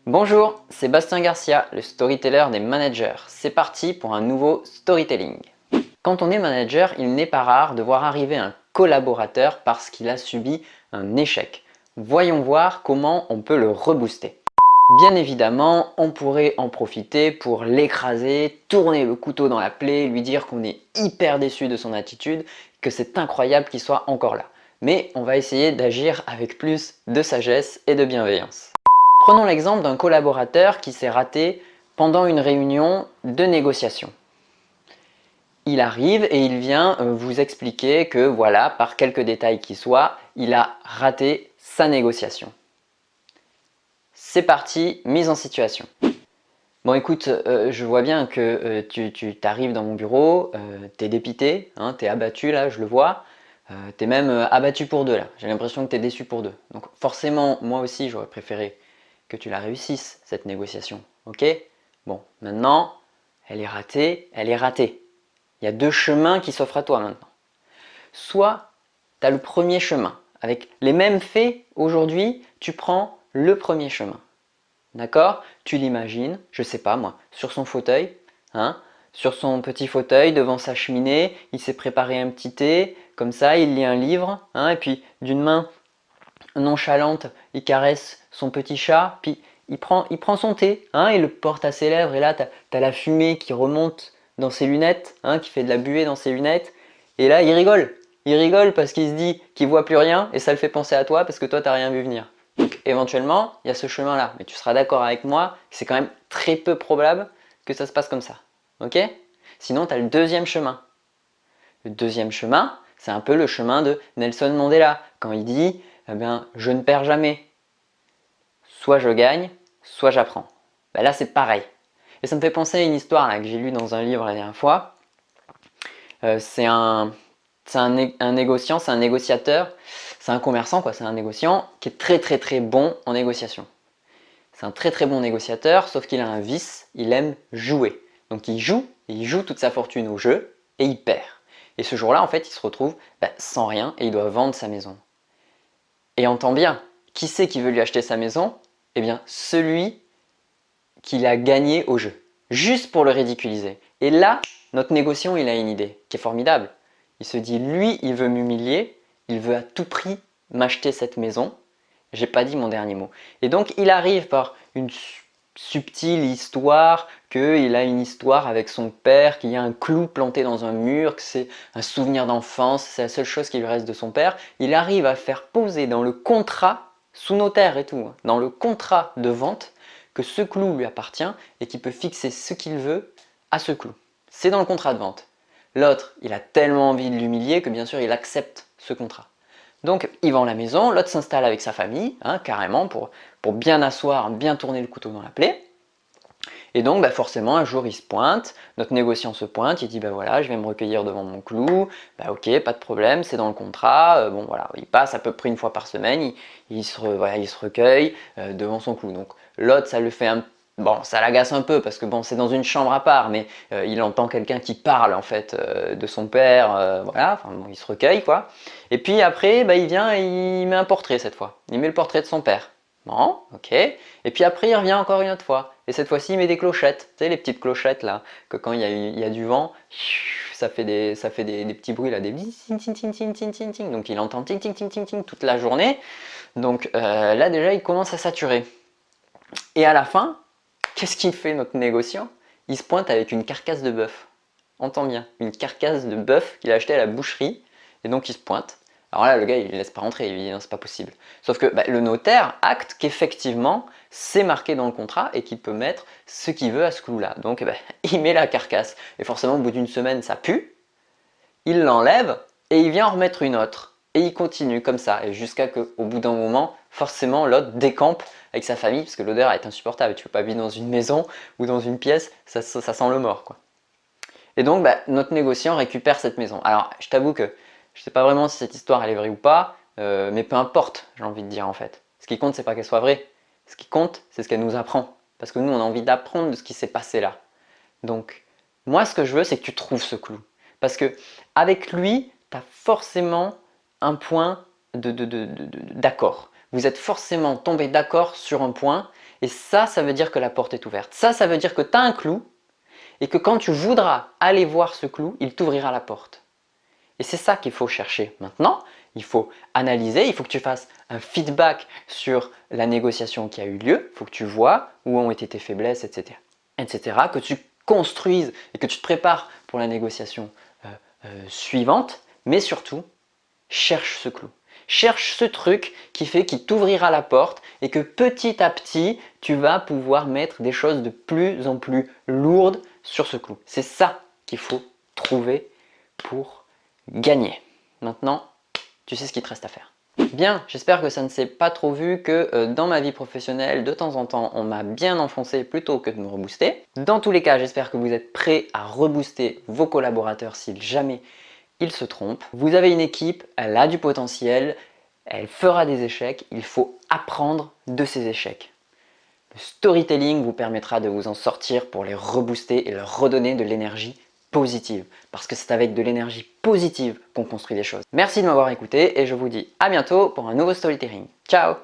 Bonjour, c'est Bastien Garcia, le storyteller des managers. C'est parti pour un nouveau storytelling. Quand on est manager, il n'est pas rare de voir arriver un collaborateur parce qu'il a subi un échec. Voyons voir comment on peut le rebooster. Bien évidemment, on pourrait en profiter pour l'écraser, tourner le couteau dans la plaie, lui dire qu'on est hyper déçu de son attitude, que c'est incroyable qu'il soit encore là. Mais on va essayer d'agir avec plus de sagesse et de bienveillance. Prenons l'exemple d'un collaborateur qui s'est raté pendant une réunion de négociation. Il arrive et il vient vous expliquer que voilà, par quelques détails qui soient, il a raté sa négociation. C'est parti, mise en situation. Bon écoute, je vois bien que tu t'arrives dans mon bureau, t'es dépité, hein, t'es abattu là, je le vois. T'es même abattu pour deux là, j'ai l'impression que t'es déçu pour deux. Donc forcément, moi aussi j'aurais préféré que tu la réussisses, cette négociation. Ok? Bon, maintenant, elle est ratée, elle est ratée. Il y a deux chemins qui s'offrent à toi maintenant. Soit tu as le premier chemin. Avec les mêmes faits, aujourd'hui, tu prends le premier chemin. D'accord? Tu l'imagines, je sais pas moi, sur son fauteuil, hein? Sur son petit fauteuil, devant sa cheminée, il s'est préparé un petit thé, comme ça, il lit un livre, hein, et puis d'une main nonchalante, il caresse son petit chat, puis il prend son thé, hein, il le porte à ses lèvres, et là, tu as la fumée qui remonte dans ses lunettes, hein, qui fait de la buée dans ses lunettes, et là, il rigole. Il rigole parce qu'il se dit qu'il voit plus rien, et ça le fait penser à toi parce que toi, tu n'as rien vu venir. Donc, éventuellement, il y a ce chemin-là, mais tu seras d'accord avec moi, c'est quand même très peu probable que ça se passe comme ça. Ok? Sinon, tu as le deuxième chemin. Le deuxième chemin, c'est un peu le chemin de Nelson Mandela, quand il dit eh bien, je ne perds jamais. Soit je gagne, soit j'apprends. Ben là, c'est pareil. Et ça me fait penser à une histoire là, que j'ai lue dans un livre la dernière fois. C'est un négociant, c'est un négociateur, c'est un commerçant, quoi, c'est un négociant qui est très très très bon en négociation. C'est un très très bon négociateur, sauf qu'il a un vice, il aime jouer. Donc il joue toute sa fortune au jeu et il perd. Et ce jour-là, en fait, il se retrouve sans rien et il doit vendre sa maison. Et entend bien, qui c'est qui veut lui acheter sa maison? Eh bien, celui qui l'a gagné au jeu, juste pour le ridiculiser. Et là, notre négociant, il a une idée qui est formidable. Il se dit, lui, il veut m'humilier, il veut à tout prix m'acheter cette maison. J'ai pas dit mon dernier mot. Et donc, il arrive par une subtile histoire, qu'il a une histoire avec son père, qu'il y a un clou planté dans un mur, que c'est un souvenir d'enfance, c'est la seule chose qui lui reste de son père. Il arrive à faire poser dans le contrat, sous notaire et tout, dans le contrat de vente, que ce clou lui appartient et qu'il peut fixer ce qu'il veut à ce clou. C'est dans le contrat de vente. L'autre, il a tellement envie de l'humilier que bien sûr, il accepte ce contrat. Donc, il vend la maison, l'autre s'installe avec sa famille, hein, carrément, pour bien asseoir, bien tourner le couteau dans la plaie. Et donc, forcément, un jour, il se pointe, notre négociant se pointe, il dit, voilà, je vais me recueillir devant mon clou, ok, pas de problème, c'est dans le contrat, bon voilà, il passe à peu près une fois par semaine, il se recueille devant son clou. Donc, l'autre, ça le fait bon, ça l'agace un peu parce que bon, c'est dans une chambre à part, mais il entend quelqu'un qui parle en fait de son père, voilà, enfin bon, il se recueille quoi. Et puis après, il vient et il met un portrait cette fois. Il met le portrait de son père. Bon, ok. Et puis après, il revient encore une autre fois. Et cette fois-ci, il met des clochettes. Tu sais, les petites clochettes là, que quand il y a du vent, ça fait des petits bruits là, des ting ting ting ting ting ting ting. Donc il entend ting ting ting ting ting toute la journée. Donc là déjà, il commence à saturer. Et à la fin, qu'est-ce qu'il fait notre négociant? Il se pointe avec une carcasse de bœuf. Entends bien, une carcasse de bœuf qu'il a acheté à la boucherie. Et donc il se pointe. Alors là, le gars, il ne laisse pas rentrer, il dit non, c'est pas possible. Sauf que le notaire acte qu'effectivement, c'est marqué dans le contrat et qu'il peut mettre ce qu'il veut à ce clou-là. Donc il met la carcasse. Et forcément, au bout d'une semaine, ça pue. Il l'enlève et il vient en remettre une autre. Et il continue comme ça. Et jusqu'à qu'au bout d'un moment, forcément, l'autre décampe avec sa famille parce que l'odeur est insupportable. Tu ne peux pas vivre dans une maison ou dans une pièce, ça sent le mort, quoi. Et donc, notre négociant récupère cette maison. Alors, je t'avoue que je ne sais pas vraiment si cette histoire elle est vraie ou pas, mais peu importe, j'ai envie de dire en fait. Ce qui compte, c'est pas qu'elle soit vraie. Ce qui compte, c'est ce qu'elle nous apprend. Parce que nous, on a envie d'apprendre de ce qui s'est passé là. Donc, moi, ce que je veux, c'est que tu trouves ce clou. Parce que avec lui, tu as forcément un point d'accord. vous êtes forcément tombé d'accord sur un point et ça veut dire que la porte est ouverte. Ça veut dire que tu as un clou et que quand tu voudras aller voir ce clou, il t'ouvrira la porte. Et c'est ça qu'il faut chercher. Maintenant, il faut analyser, il faut que tu fasses un feedback sur la négociation qui a eu lieu, il faut que tu vois où ont été tes faiblesses, etc. Que tu construises et que tu te prépares pour la négociation suivante, mais surtout, cherche ce clou. Cherche ce truc qui t'ouvrira la porte et que petit à petit, tu vas pouvoir mettre des choses de plus en plus lourdes sur ce clou. C'est ça qu'il faut trouver pour gagner. Maintenant, tu sais ce qu'il te reste à faire. Bien, j'espère que ça ne s'est pas trop vu que dans ma vie professionnelle, de temps en temps, on m'a bien enfoncé plutôt que de me rebooster. Dans tous les cas, j'espère que vous êtes prêts à rebooster vos collaborateurs si jamais ils se trompent. Vous avez une équipe, elle a du potentiel, elle fera des échecs, il faut apprendre de ces échecs. Le storytelling vous permettra de vous en sortir pour les rebooster et leur redonner de l'énergie positive. Parce que c'est avec de l'énergie positive qu'on construit des choses. Merci de m'avoir écouté et je vous dis à bientôt pour un nouveau storytelling. Ciao!